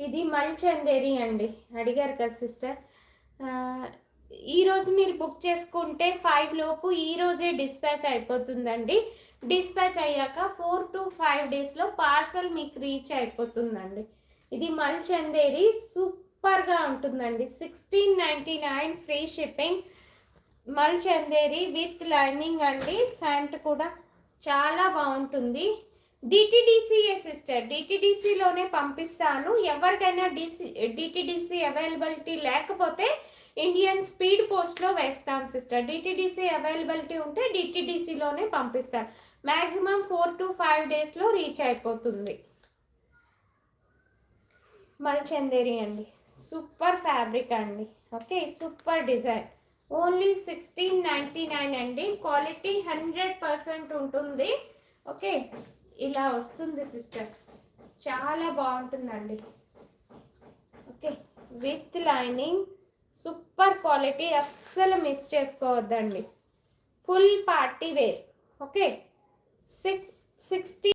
ఇది మల్ చందేరి అండి, అడిగారు కదా సిస్టర్. ఈరోజు మీరు బుక్ చేసుకుంటే 5 లోపు ఈరోజే డిస్పాచ్ అయిపోతుందండి. డిస్పాచ్ అయ్యాక 4 to 5 డేస్లో పార్సల్ మీకు రీచ్ అయిపోతుందండి. ఇది మల్ చందేరి సూపర్గా ఉంటుందండి. 1699 ఫ్రీ షిప్పింగ్. మల్ చందేరి విత్ లైనింగ్ అండి. ప్యాంట్ కూడా చాలా బాగుంటుంది. డిటిడిసిఏ సిస్టర్, డిటిడిసిలోనే పంపిస్తాను. ఎవరికైనా డిటిడిసి అవైలబిలిటీ లేకపోతే ఇండియన్ స్పీడ్ పోస్ట్లో వేస్తాను సిస్టర్. డిటిడిసి అవైలబిలిటీ ఉంటే డిటిడిసిలోనే పంపిస్తాను. మ్యాక్సిమం 4 to 5 డేస్లో రీచ్ అయిపోతుంది. మల్ చందేరి అండి, సూపర్ ఫ్యాబ్రిక్ అండి. Okay, super design. ఓన్లీ 1699 అండి. క్వాలిటీ 100% ఉంటుంది. ఓకే, ఇలా వస్తుంది సిస్టర్, చాలా బాగుంటుందండి. Okay, with lining, super quality, అస్సలు మిస్ చేసుకోవద్దండి. Full party wear. ఓకే, 60